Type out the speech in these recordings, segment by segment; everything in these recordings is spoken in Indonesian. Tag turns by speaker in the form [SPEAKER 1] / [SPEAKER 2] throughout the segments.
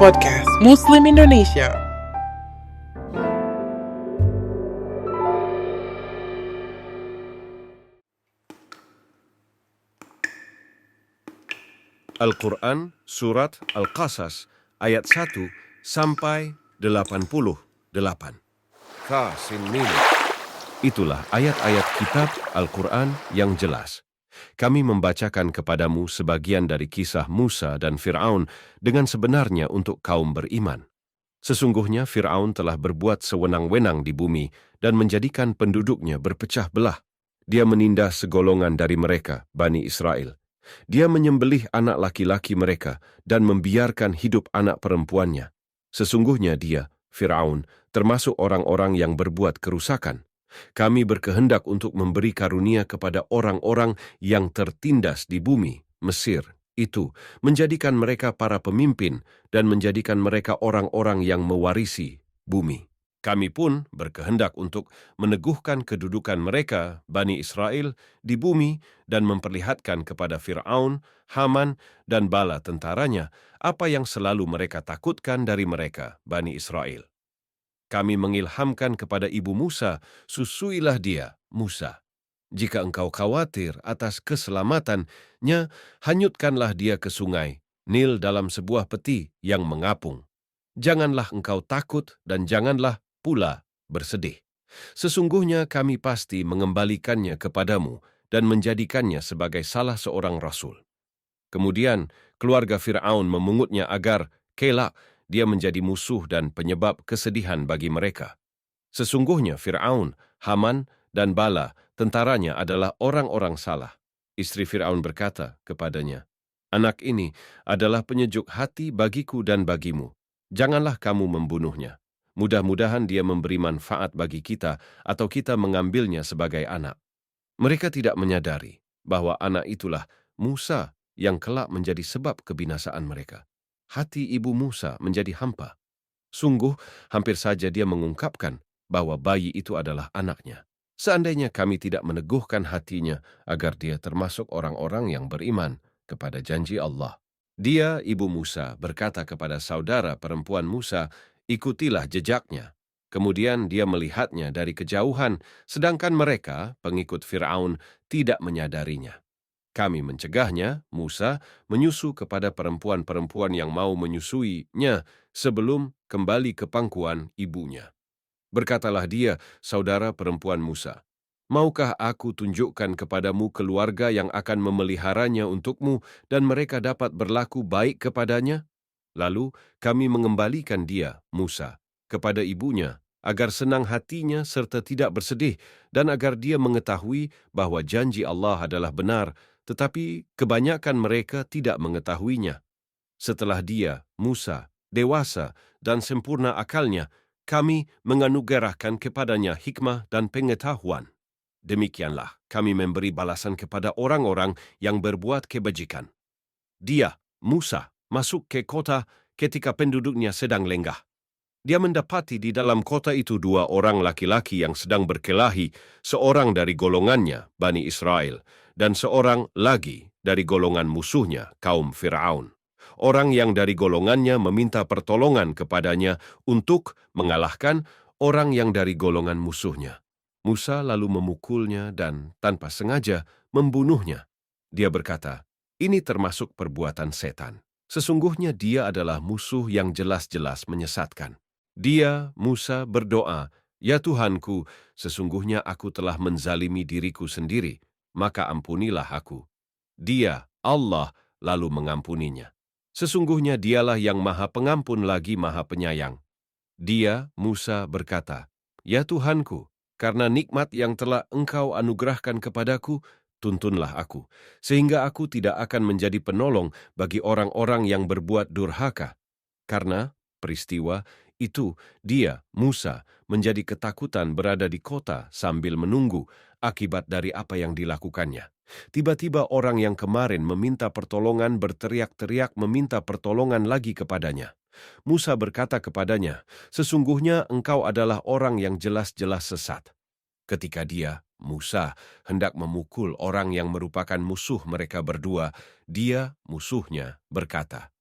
[SPEAKER 1] podcast Muslim Indonesia.
[SPEAKER 2] Al-Quran Surat Al-Qasas ayat 1 sampai 88. Qasim. Itulah ayat-ayat kitab Al-Quran yang jelas. Kami membacakan kepadamu sebagian dari kisah Musa dan Fir'aun dengan sebenarnya untuk kaum beriman. Sesungguhnya Fir'aun telah berbuat sewenang-wenang di bumi dan menjadikan penduduknya berpecah belah. Dia menindas segolongan dari mereka, Bani Israel. Dia menyembelih anak laki-laki mereka dan membiarkan hidup anak perempuannya. Sesungguhnya dia, Fir'aun, termasuk orang-orang yang berbuat kerusakan. Kami berkehendak untuk memberi karunia kepada orang-orang yang tertindas di bumi, Mesir, itu, menjadikan mereka para pemimpin dan menjadikan mereka orang-orang yang mewarisi bumi. Kami pun berkehendak untuk meneguhkan kedudukan mereka, Bani Israel, di bumi dan memperlihatkan kepada Fir'aun, Haman, dan bala tentaranya apa yang selalu mereka takutkan dari mereka, Bani Israel. Kami mengilhamkan kepada ibu Musa, susuilah dia, Musa. Jika engkau khawatir atas keselamatannya, hanyutkanlah dia ke sungai, Nil dalam sebuah peti yang mengapung. Janganlah engkau takut dan janganlah pula bersedih. Sesungguhnya kami pasti mengembalikannya kepadamu dan menjadikannya sebagai salah seorang rasul. Kemudian keluarga Fir'aun memungutnya agar kelak dia menjadi musuh dan penyebab kesedihan bagi mereka. Sesungguhnya Fir'aun, Haman, dan bala tentaranya adalah orang-orang salah. Istri Fir'aun berkata kepadanya, "Anak ini adalah penyejuk hati bagiku dan bagimu. Janganlah kamu membunuhnya. Mudah-mudahan dia memberi manfaat bagi kita atau kita mengambilnya sebagai anak." Mereka tidak menyadari bahwa anak itulah Musa yang kelak menjadi sebab kebinasaan mereka. Hati ibu Musa menjadi hampa. Sungguh, hampir saja dia mengungkapkan bahwa bayi itu adalah anaknya. Seandainya kami tidak meneguhkan hatinya agar dia termasuk orang-orang yang beriman kepada janji Allah. Dia, ibu Musa, berkata kepada saudara perempuan Musa, "Ikutilah jejaknya." Kemudian dia melihatnya dari kejauhan, sedangkan mereka, pengikut Fir'aun, tidak menyadarinya. Kami mencegahnya, Musa, menyusu kepada perempuan-perempuan yang mau menyusuinya sebelum kembali ke pangkuan ibunya. Berkatalah dia, saudara perempuan Musa, "Maukah aku tunjukkan kepadamu keluarga yang akan memeliharanya untukmu dan mereka dapat berlaku baik kepadanya?" Lalu kami mengembalikan dia, Musa, kepada ibunya, agar senang hatinya serta tidak bersedih, dan agar dia mengetahui bahwa janji Allah adalah benar, tetapi kebanyakan mereka tidak mengetahuinya. Setelah dia, Musa, dewasa dan sempurna akalnya, kami menganugerahkan kepadanya hikmah dan pengetahuan. Demikianlah kami memberi balasan kepada orang-orang yang berbuat kebajikan. Dia, Musa, masuk ke kota ketika penduduknya sedang lenggah. Dia mendapati di dalam kota itu 2 orang laki-laki yang sedang berkelahi, seorang dari golongannya, Bani Israel, dan seorang lagi dari golongan musuhnya, kaum Fir'aun. Orang yang dari golongannya meminta pertolongan kepadanya untuk mengalahkan orang yang dari golongan musuhnya. Musa lalu memukulnya dan tanpa sengaja membunuhnya. Dia berkata, "Ini termasuk perbuatan setan. Sesungguhnya dia adalah musuh yang jelas-jelas menyesatkan." Dia, Musa, berdoa, "Ya Tuhanku, sesungguhnya aku telah menzalimi diriku sendiri, maka ampunilah aku." Dia, Allah, lalu mengampuninya. Sesungguhnya dialah yang maha pengampun lagi maha penyayang. Dia, Musa, berkata, "Ya Tuhanku, karena nikmat yang telah Engkau anugerahkan kepadaku, tuntunlah aku, sehingga aku tidak akan menjadi penolong bagi orang-orang yang berbuat durhaka." Karena peristiwa itu, dia, Musa, menjadi ketakutan berada di kota sambil menunggu akibat dari apa yang dilakukannya. Tiba-tiba orang yang kemarin meminta pertolongan berteriak-teriak meminta pertolongan lagi kepadanya. Musa berkata kepadanya, "Sesungguhnya engkau adalah orang yang jelas-jelas sesat." Ketika dia, Musa, hendak memukul orang yang merupakan musuh mereka berdua, dia, musuhnya, berkata,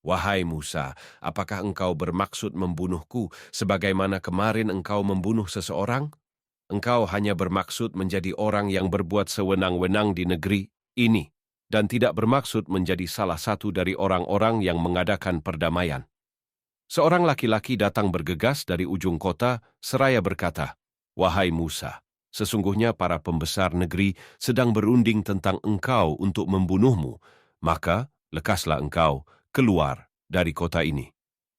[SPEAKER 2] "Wahai Musa, apakah engkau bermaksud membunuhku sebagaimana kemarin engkau membunuh seseorang? Engkau hanya bermaksud menjadi orang yang berbuat sewenang-wenang di negeri ini dan tidak bermaksud menjadi salah satu dari orang-orang yang mengadakan perdamaian." Seorang laki-laki datang bergegas dari ujung kota seraya berkata, "Wahai Musa, sesungguhnya para pembesar negeri sedang berunding tentang engkau untuk membunuhmu, maka lekaslah engkau keluar dari kota ini.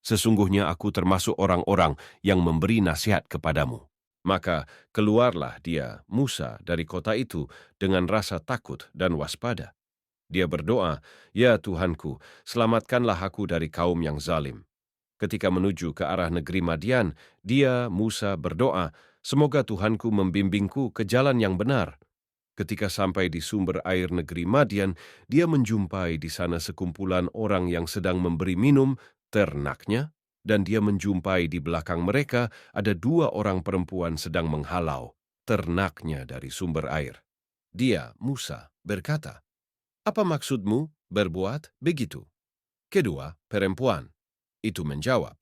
[SPEAKER 2] Sesungguhnya aku termasuk orang-orang yang memberi nasihat kepadamu." Maka keluarlah dia, Musa, dari kota itu dengan rasa takut dan waspada. Dia berdoa, "Ya Tuhanku, selamatkanlah aku dari kaum yang zalim." Ketika menuju ke arah negeri Madian, dia, Musa, berdoa, "Semoga Tuhanku membimbingku ke jalan yang benar." Ketika sampai di sumber air negeri Madian, dia menjumpai di sana sekumpulan orang yang sedang memberi minum ternaknya, dan dia menjumpai di belakang mereka ada 2 orang perempuan sedang menghalau ternaknya dari sumber air. Dia, Musa, berkata, "Apa maksudmu berbuat begitu?" Kedua perempuan itu menjawab,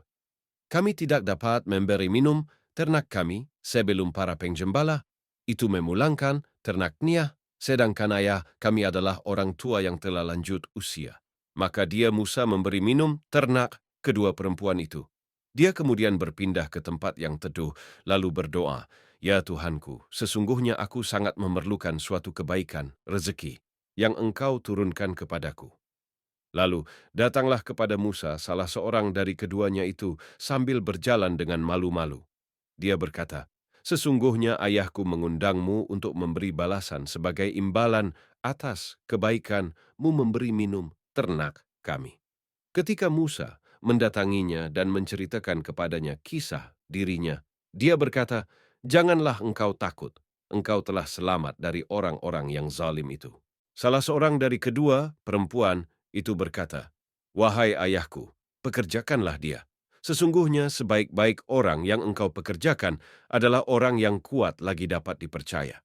[SPEAKER 2] "Kami tidak dapat memberi minum ternak kami sebelum para penggembala itu memulangkan ternaknya, sedangkan ayah kami adalah orang tua yang telah lanjut usia." Maka dia, Musa, memberi minum ternak kedua perempuan itu. Dia kemudian berpindah ke tempat yang teduh, lalu berdoa, "Ya Tuhanku, sesungguhnya aku sangat memerlukan suatu kebaikan, rezeki, yang Engkau turunkan kepadaku." Lalu datanglah kepada Musa salah seorang dari keduanya itu sambil berjalan dengan malu-malu. Dia berkata, "Sesungguhnya ayahku mengundangmu untuk memberi balasan sebagai imbalan atas kebaikanmu memberi minum ternak kami." Ketika Musa mendatanginya dan menceritakan kepadanya kisah dirinya, dia berkata, "Janganlah engkau takut, engkau telah selamat dari orang-orang yang zalim itu." Salah seorang dari kedua perempuan itu berkata, "Wahai ayahku, pekerjakanlah dia. Sesungguhnya sebaik-baik orang yang engkau pekerjakan adalah orang yang kuat lagi dapat dipercaya."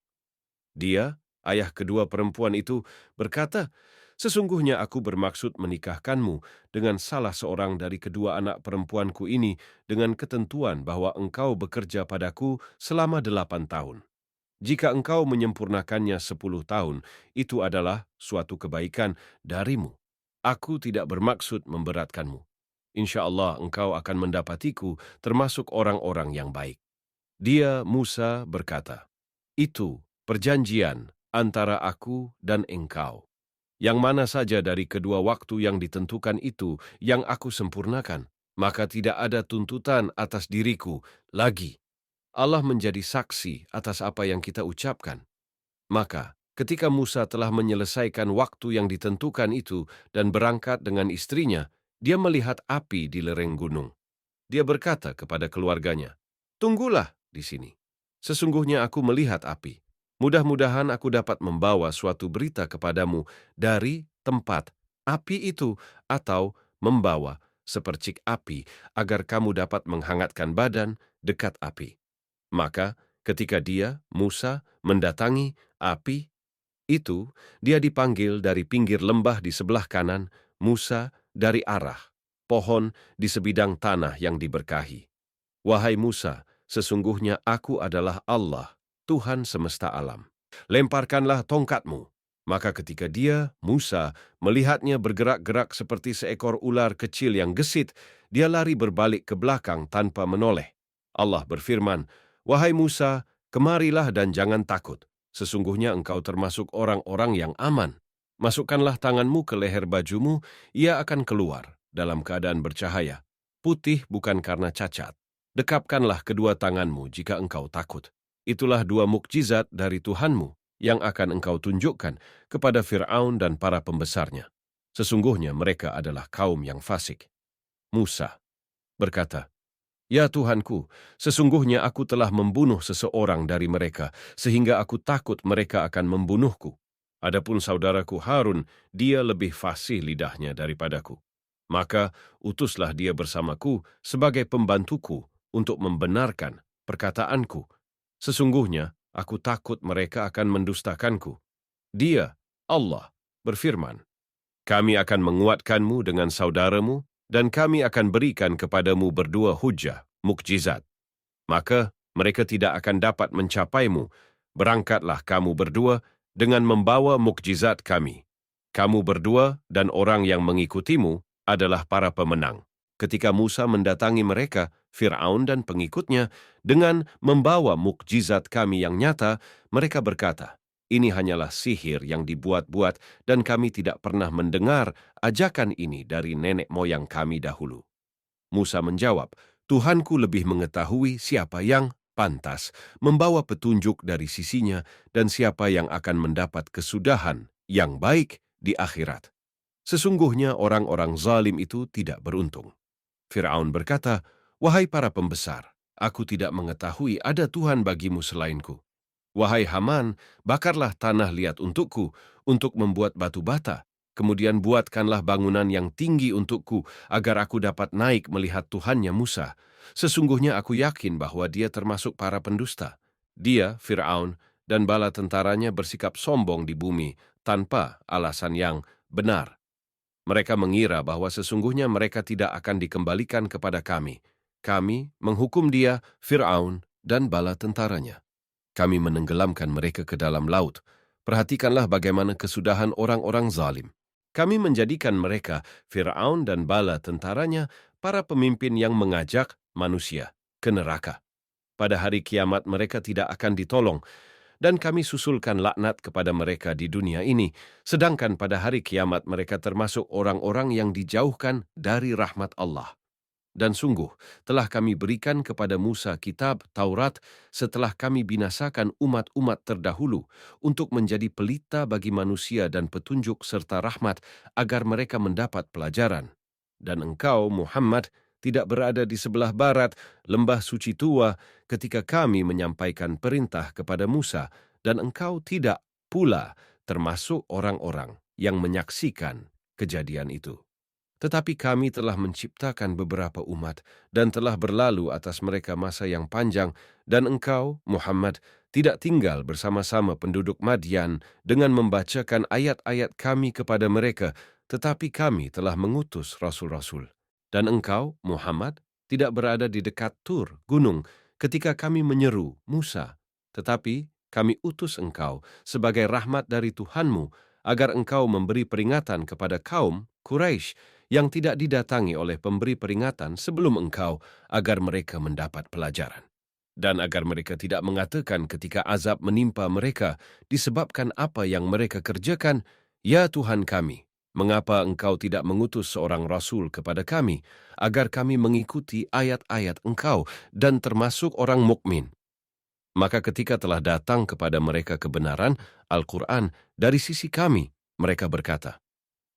[SPEAKER 2] Dia, ayah kedua perempuan itu, berkata, "Sesungguhnya aku bermaksud menikahkanmu dengan salah seorang dari kedua anak perempuanku ini dengan ketentuan bahwa engkau bekerja padaku selama 8 tahun. Jika engkau menyempurnakannya 10 tahun, itu adalah suatu kebaikan darimu. Aku tidak bermaksud memberatkanmu. Insya Allah engkau akan mendapatiku termasuk orang-orang yang baik." Dia, Musa, berkata, "Itu perjanjian antara aku dan engkau. Yang mana saja dari kedua waktu yang ditentukan itu yang aku sempurnakan, maka tidak ada tuntutan atas diriku lagi. Allah menjadi saksi atas apa yang kita ucapkan." Maka, ketika Musa telah menyelesaikan waktu yang ditentukan itu dan berangkat dengan istrinya, dia melihat api di lereng gunung. Dia berkata kepada keluarganya, "Tunggulah di sini. Sesungguhnya aku melihat api. Mudah-mudahan aku dapat membawa suatu berita kepadamu dari tempat api itu atau membawa sepercik api agar kamu dapat menghangatkan badan dekat api." Maka ketika dia, Musa, mendatangi api itu, dia dipanggil dari pinggir lembah di sebelah kanan, Musa dari arah pohon di sebidang tanah yang diberkahi. "Wahai Musa, sesungguhnya aku adalah Allah, Tuhan semesta alam. Lemparkanlah tongkatmu." Maka ketika dia, Musa, melihatnya bergerak-gerak seperti seekor ular kecil yang gesit, dia lari berbalik ke belakang tanpa menoleh. Allah berfirman, "Wahai Musa, kemarilah dan jangan takut. Sesungguhnya engkau termasuk orang-orang yang aman. Masukkanlah tanganmu ke leher bajumu, ia akan keluar dalam keadaan bercahaya. Putih bukan karena cacat. Dekapkanlah kedua tanganmu jika engkau takut. Itulah 2 mukjizat dari Tuhanmu yang akan engkau tunjukkan kepada Fir'aun dan para pembesarnya. Sesungguhnya mereka adalah kaum yang fasik." Musa berkata, "Ya Tuhanku, sesungguhnya aku telah membunuh seseorang dari mereka, sehingga aku takut mereka akan membunuhku. Adapun saudaraku Harun, dia lebih fasih lidahnya daripadaku. Maka utuslah dia bersamaku sebagai pembantuku untuk membenarkan perkataanku. Sesungguhnya aku takut mereka akan mendustakanku." Dia, Allah, berfirman, Kami akan menguatkanmu dengan saudaramu, dan kami akan berikan kepadamu berdua hujah, mukjizat. Maka mereka tidak akan dapat mencapaimu. Berangkatlah kamu berdua dengan membawa mukjizat kami. Kamu berdua dan orang yang mengikutimu adalah para pemenang. Ketika Musa mendatangi mereka, Fir'aun dan pengikutnya, dengan membawa mukjizat kami yang nyata, mereka berkata, "Ini hanyalah sihir yang dibuat-buat dan kami tidak pernah mendengar ajakan ini dari nenek moyang kami dahulu." Musa menjawab, "Tuhanku lebih mengetahui siapa yang pantas membawa petunjuk dari sisinya dan siapa yang akan mendapat kesudahan yang baik di akhirat. Sesungguhnya orang-orang zalim itu tidak beruntung." Fir'aun berkata, "Wahai para pembesar, aku tidak mengetahui ada Tuhan bagimu selainku. Wahai Haman, bakarlah tanah liat untukku untuk membuat batu bata. Kemudian buatkanlah bangunan yang tinggi untukku agar aku dapat naik melihat Tuhannya Musa. Sesungguhnya aku yakin bahwa dia termasuk para pendusta." Dia, Fir'aun, dan bala tentaranya bersikap sombong di bumi tanpa alasan yang benar. Mereka mengira bahwa sesungguhnya mereka tidak akan dikembalikan kepada kami. Kami menghukum dia, Fir'aun, dan bala tentaranya. Kami menenggelamkan mereka ke dalam laut. Perhatikanlah bagaimana kesudahan orang-orang zalim. Kami menjadikan mereka, Fir'aun dan bala tentaranya, para pemimpin yang mengajak manusia ke neraka. Pada hari kiamat mereka tidak akan ditolong, dan kami susulkan laknat kepada mereka di dunia ini, sedangkan pada hari kiamat mereka termasuk orang-orang yang dijauhkan dari rahmat Allah. Dan sungguh, telah kami berikan kepada Musa kitab Taurat setelah kami binasakan umat-umat terdahulu untuk menjadi pelita bagi manusia dan petunjuk serta rahmat agar mereka mendapat pelajaran. Dan engkau, Muhammad, tidak berada di sebelah barat lembah suci tua ketika kami menyampaikan perintah kepada Musa, dan engkau tidak pula termasuk orang-orang yang menyaksikan kejadian itu. Tetapi kami telah menciptakan beberapa umat dan telah berlalu atas mereka masa yang panjang, dan engkau, Muhammad, tidak tinggal bersama-sama penduduk Madian dengan membacakan ayat-ayat kami kepada mereka, tetapi kami telah mengutus rasul-rasul. Dan engkau, Muhammad, tidak berada di dekat Tur, gunung, ketika kami menyeru Musa, tetapi kami utus engkau sebagai rahmat dari Tuhanmu, agar engkau memberi peringatan kepada kaum Quraisy yang tidak didatangi oleh pemberi peringatan sebelum engkau, agar mereka mendapat pelajaran. Dan agar mereka tidak mengatakan ketika azab menimpa mereka disebabkan apa yang mereka kerjakan, "Ya Tuhan kami, mengapa engkau tidak mengutus seorang rasul kepada kami, agar kami mengikuti ayat-ayat engkau dan termasuk orang mukmin?" Maka ketika telah datang kepada mereka kebenaran, Al-Quran, dari sisi kami, mereka berkata,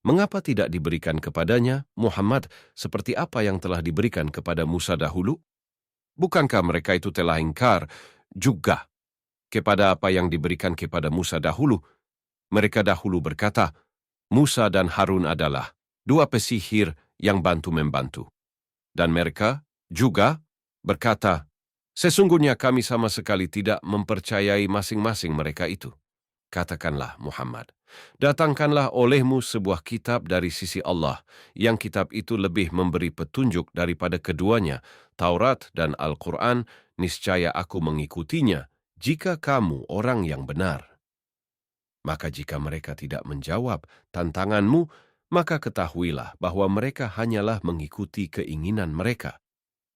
[SPEAKER 2] "Mengapa tidak diberikan kepadanya, Muhammad, seperti apa yang telah diberikan kepada Musa dahulu? Bukankah mereka itu telah ingkar juga kepada apa yang diberikan kepada Musa dahulu? Mereka dahulu berkata, Musa dan Harun adalah dua pesihir yang bantu-membantu. Dan mereka juga berkata, sesungguhnya kami sama sekali tidak mempercayai masing-masing mereka itu." Katakanlah, Muhammad, datangkanlah olehmu sebuah kitab dari sisi Allah, yang kitab itu lebih memberi petunjuk daripada keduanya, Taurat dan Al-Quran, niscaya aku mengikutinya, jika kamu orang yang benar. Maka jika mereka tidak menjawab tantanganmu, maka ketahuilah bahwa mereka hanyalah mengikuti keinginan mereka.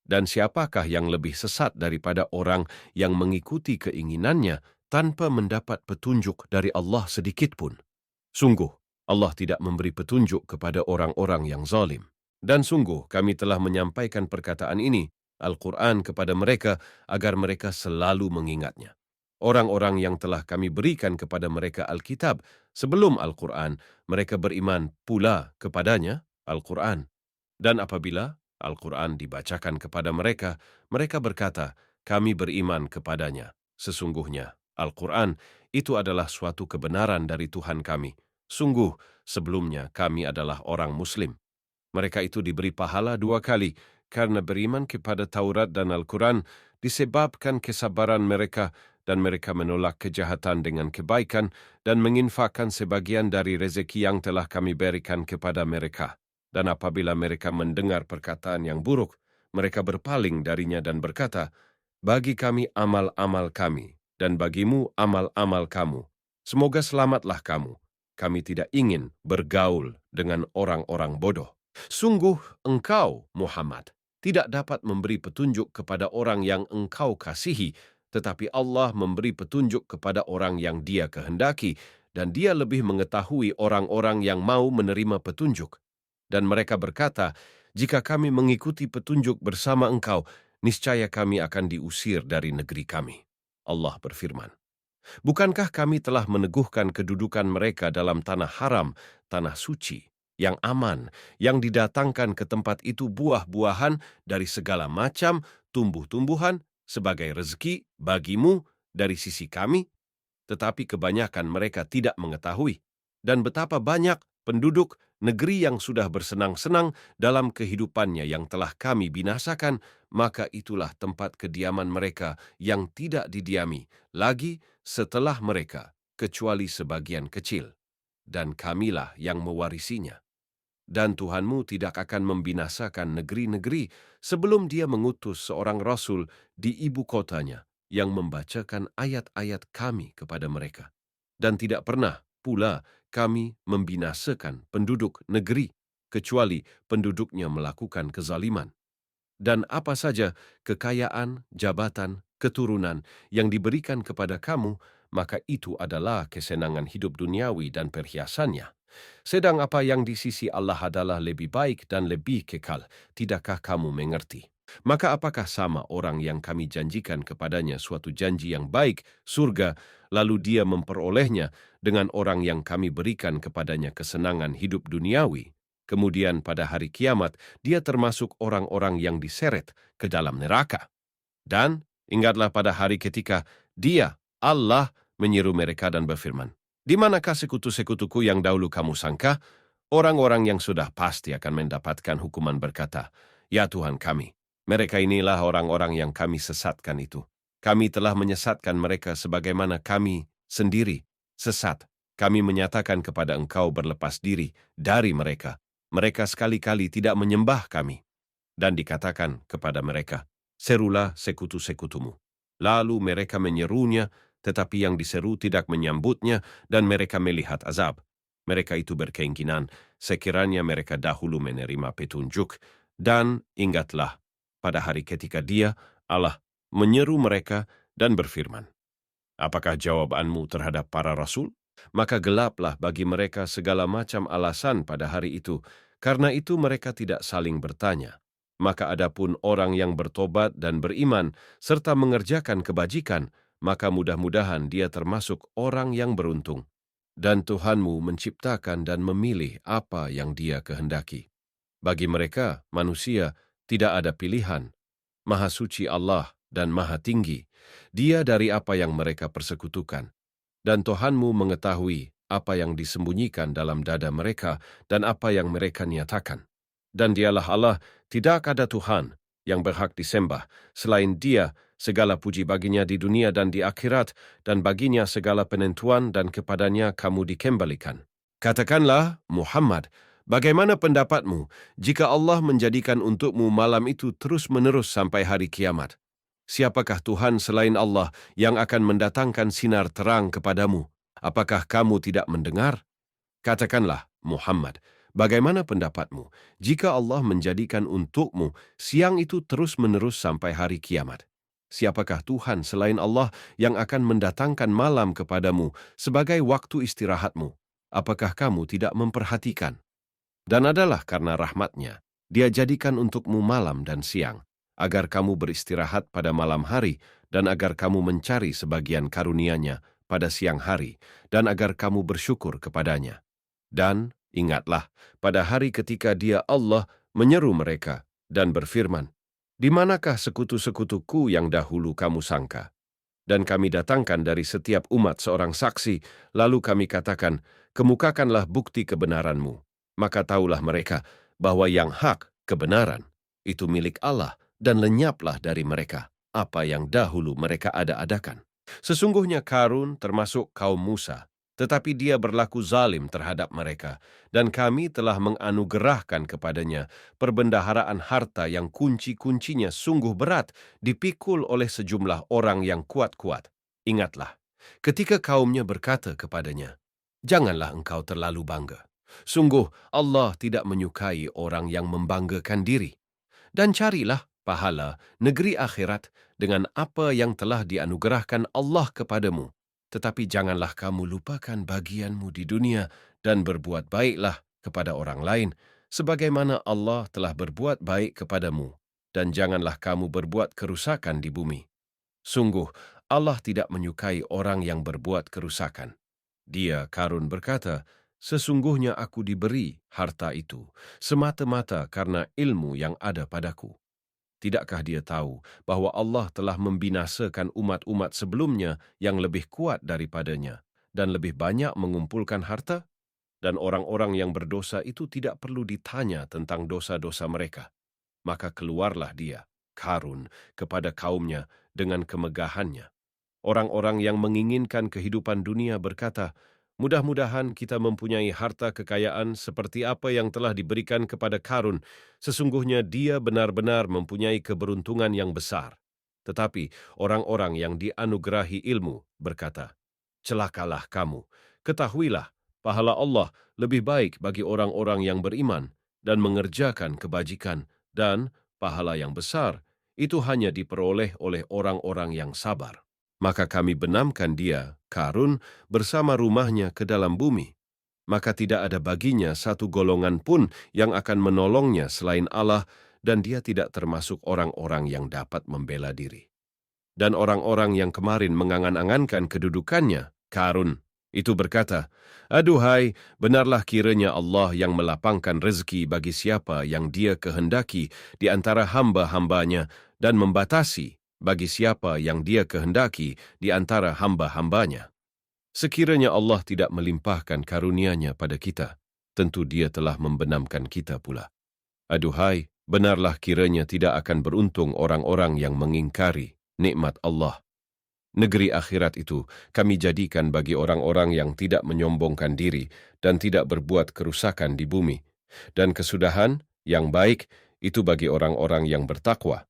[SPEAKER 2] Dan siapakah yang lebih sesat daripada orang yang mengikuti keinginannya tanpa mendapat petunjuk dari Allah sedikitpun? Sungguh, Allah tidak memberi petunjuk kepada orang-orang yang zalim. Dan sungguh, kami telah menyampaikan perkataan ini, Al-Quran, kepada mereka agar mereka selalu mengingatnya. Orang-orang yang telah kami berikan kepada mereka Alkitab sebelum Al-Quran, mereka beriman pula kepadanya, Al-Quran. Dan apabila Al-Quran dibacakan kepada mereka, mereka berkata, "Kami beriman kepadanya." Sesungguhnya, Al-Quran itu adalah suatu kebenaran dari Tuhan kami. Sungguh, sebelumnya kami adalah orang Muslim. Mereka itu diberi pahala 2 kali, karena beriman kepada Taurat dan Al-Quran disebabkan kesabaran mereka dan mereka menolak kejahatan dengan kebaikan dan menginfakkan sebagian dari rezeki yang telah kami berikan kepada mereka. Dan apabila mereka mendengar perkataan yang buruk, mereka berpaling darinya dan berkata, "Bagi kami amal-amal kami, dan bagimu amal-amal kamu. Semoga selamatlah kamu. Kami tidak ingin bergaul dengan orang-orang bodoh." Sungguh engkau, Muhammad, tidak dapat memberi petunjuk kepada orang yang engkau kasihi, tetapi Allah memberi petunjuk kepada orang yang Dia kehendaki, dan Dia lebih mengetahui orang-orang yang mau menerima petunjuk. Dan mereka berkata, "Jika kami mengikuti petunjuk bersama engkau, niscaya kami akan diusir dari negeri kami." Allah berfirman, "Bukankah kami telah meneguhkan kedudukan mereka dalam tanah haram, tanah suci, yang aman, yang didatangkan ke tempat itu buah-buahan dari segala macam tumbuh-tumbuhan sebagai rezeki bagimu dari sisi kami?" Tetapi kebanyakan mereka tidak mengetahui. Dan betapa banyak penduduk negeri yang sudah bersenang-senang dalam kehidupannya yang telah kami binasakan, maka itulah tempat kediaman mereka yang tidak didiami lagi setelah mereka, kecuali sebagian kecil. Dan kamilah yang mewarisinya. Dan Tuhanmu tidak akan membinasakan negeri-negeri sebelum Dia mengutus seorang rasul di ibu kotanya yang membacakan ayat-ayat kami kepada mereka. Dan tidak pernah pula kami membinasakan penduduk negeri, kecuali penduduknya melakukan kezaliman. Dan apa saja kekayaan, jabatan, keturunan yang diberikan kepada kamu, maka itu adalah kesenangan hidup duniawi dan perhiasannya. Sedang apa yang di sisi Allah adalah lebih baik dan lebih kekal, tidakkah kamu mengerti? Maka apakah sama orang yang kami janjikan kepadanya suatu janji yang baik, surga, lalu dia memperolehnya dengan orang yang kami berikan kepadanya kesenangan hidup duniawi? Kemudian pada hari kiamat, dia termasuk orang-orang yang diseret ke dalam neraka. Dan ingatlah pada hari ketika Dia, Allah, menyeru mereka dan berfirman, "Di manakah sekutu-sekutuku yang dahulu kamu sangka?" Orang-orang yang sudah pasti akan mendapatkan hukuman berkata, "Ya Tuhan kami, mereka inilah orang-orang yang kami sesatkan itu. Kami telah menyesatkan mereka sebagaimana kami sendiri sesat. Kami menyatakan kepada Engkau berlepas diri dari mereka. Mereka sekali-kali tidak menyembah kami." Dan dikatakan kepada mereka, "Serulah sekutu-sekutumu." Lalu mereka menyerunya, tetapi yang diseru tidak menyambutnya, dan mereka melihat azab. Mereka itu berkeinginan, sekiranya mereka dahulu menerima petunjuk. Dan ingatlah, pada hari ketika Dia, Allah, menyeru mereka dan berfirman, "Apakah jawabanmu terhadap para rasul?" Maka gelaplah bagi mereka segala macam alasan pada hari itu, karena itu mereka tidak saling bertanya. Maka adapun orang yang bertobat dan beriman, serta mengerjakan kebajikan, maka mudah-mudahan dia termasuk orang yang beruntung. Dan Tuhanmu menciptakan dan memilih apa yang Dia kehendaki. Bagi mereka, manusia, tidak ada pilihan. Maha suci Allah dan maha tinggi, Dia dari apa yang mereka persekutukan. Dan Tuhanmu mengetahui apa yang disembunyikan dalam dada mereka dan apa yang mereka nyatakan. Dan Dialah Allah, tidak ada Tuhan yang berhak disembah selain Dia. Segala puji baginya di dunia dan di akhirat, dan baginya segala penentuan dan kepadanya kamu dikembalikan. Katakanlah, Muhammad, bagaimana pendapatmu jika Allah menjadikan untukmu malam itu terus-menerus sampai hari kiamat? Siapakah Tuhan selain Allah yang akan mendatangkan sinar terang kepadamu? Apakah kamu tidak mendengar? Katakanlah, Muhammad, bagaimana pendapatmu jika Allah menjadikan untukmu siang itu terus-menerus sampai hari kiamat? Siapakah Tuhan selain Allah yang akan mendatangkan malam kepadamu sebagai waktu istirahatmu? Apakah kamu tidak memperhatikan? Dan adalah karena rahmat-Nya, Dia jadikan untukmu malam dan siang, agar kamu beristirahat pada malam hari, dan agar kamu mencari sebagian karunia-Nya pada siang hari, dan agar kamu bersyukur kepadanya. Dan ingatlah, pada hari ketika Dia Allah menyeru mereka dan berfirman, "Di manakah sekutu-sekutuku yang dahulu kamu sangka?" Dan kami datangkan dari setiap umat seorang saksi, lalu kami katakan, "Kemukakanlah bukti kebenaranmu." Maka taulah mereka bahwa yang hak kebenaran, itu milik Allah dan lenyaplah dari mereka apa yang dahulu mereka ada-adakan. Sesungguhnya Karun termasuk kaum Musa, tetapi dia berlaku zalim terhadap mereka, dan kami telah menganugerahkan kepadanya perbendaharaan harta yang kunci-kuncinya sungguh berat dipikul oleh sejumlah orang yang kuat-kuat. Ingatlah, ketika kaumnya berkata kepadanya, "Janganlah engkau terlalu bangga. Sungguh Allah tidak menyukai orang yang membanggakan diri. Dan carilah pahala negeri akhirat dengan apa yang telah dianugerahkan Allah kepadamu. Tetapi janganlah kamu lupakan bagianmu di dunia dan berbuat baiklah kepada orang lain, sebagaimana Allah telah berbuat baik kepadamu. Dan janganlah kamu berbuat kerusakan di bumi. Sungguh, Allah tidak menyukai orang yang berbuat kerusakan." Dia, Karun, berkata, "Sesungguhnya aku diberi harta itu semata-mata karena ilmu yang ada padaku." Tidakkah dia tahu bahwa Allah telah membinasakan umat-umat sebelumnya yang lebih kuat daripadanya dan lebih banyak mengumpulkan harta? Dan orang-orang yang berdosa itu tidak perlu ditanya tentang dosa-dosa mereka. Maka keluarlah dia, Karun, kepada kaumnya dengan kemegahannya. Orang-orang yang menginginkan kehidupan dunia berkata, "Mudah-mudahan kita mempunyai harta kekayaan seperti apa yang telah diberikan kepada Karun. Sesungguhnya dia benar-benar mempunyai keberuntungan yang besar." Tetapi orang-orang yang dianugerahi ilmu berkata, "Celakalah kamu, ketahuilah, pahala Allah lebih baik bagi orang-orang yang beriman dan mengerjakan kebajikan, dan pahala yang besar itu hanya diperoleh oleh orang-orang yang sabar." Maka kami benamkan dia, Karun, bersama rumahnya ke dalam bumi. Maka tidak ada baginya satu golongan pun yang akan menolongnya selain Allah, dan dia tidak termasuk orang-orang yang dapat membela diri. Dan orang-orang yang kemarin mengangan-angankan kedudukannya, Karun, itu berkata, "Aduhai, benarlah kiranya Allah yang melapangkan rezeki bagi siapa yang dia kehendaki di antara hamba-hambanya dan membatasi bagi siapa yang dia kehendaki di antara hamba-hambanya. Sekiranya Allah tidak melimpahkan karunia-Nya pada kita, tentu dia telah membenamkan kita pula. Aduhai, benarlah kiranya tidak akan beruntung orang-orang yang mengingkari nikmat Allah. Negeri akhirat itu kami jadikan bagi orang-orang yang tidak menyombongkan diri dan tidak berbuat kerusakan di bumi. Dan kesudahan yang baik itu bagi orang-orang yang bertakwa.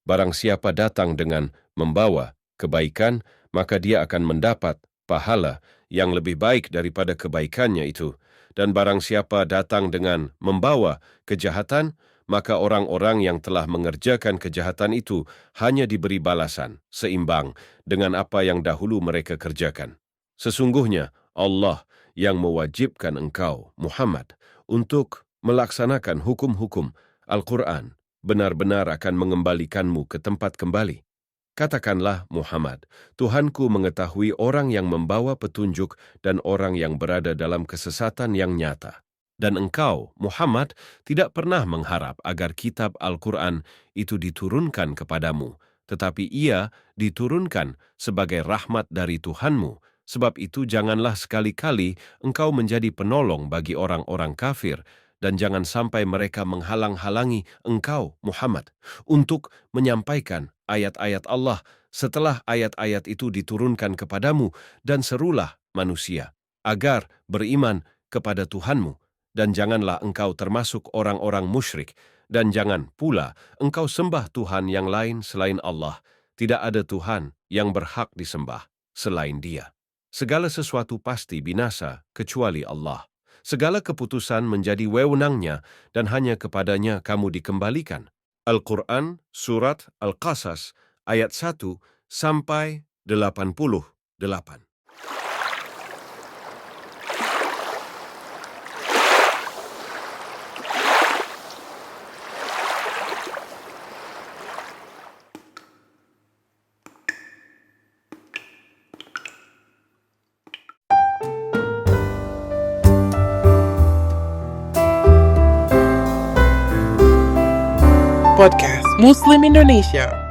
[SPEAKER 2] Barang siapa datang dengan membawa kebaikan, maka dia akan mendapat pahala yang lebih baik daripada kebaikannya itu. Dan barang siapa datang dengan membawa kejahatan, maka orang-orang yang telah mengerjakan kejahatan itu hanya diberi balasan seimbang dengan apa yang dahulu mereka kerjakan. Sesungguhnya Allah yang mewajibkan engkau, Muhammad, untuk melaksanakan hukum-hukum Al-Quran benar-benar akan mengembalikanmu ke tempat kembali. Katakanlah, Muhammad, Tuhanku mengetahui orang yang membawa petunjuk dan orang yang berada dalam kesesatan yang nyata. Dan engkau, Muhammad, tidak pernah mengharap agar kitab Al-Quran itu diturunkan kepadamu, tetapi ia diturunkan sebagai rahmat dari Tuhanmu. Sebab itu janganlah sekali-kali engkau menjadi penolong bagi orang-orang kafir, dan jangan sampai mereka menghalang-halangi engkau, Muhammad, untuk menyampaikan ayat-ayat Allah setelah ayat-ayat itu diturunkan kepadamu, dan serulah manusia agar beriman kepada Tuhanmu, dan janganlah engkau termasuk orang-orang musyrik, dan jangan pula engkau sembah Tuhan yang lain selain Allah. Tidak ada Tuhan yang berhak disembah selain Dia. Segala sesuatu pasti binasa kecuali Allah. Segala keputusan menjadi wewenangnya dan hanya kepadanya kamu dikembalikan. Al-Quran, Surat Al-Qasas, ayat 1 sampai 88.
[SPEAKER 1] Podcast Muslim Indonesia.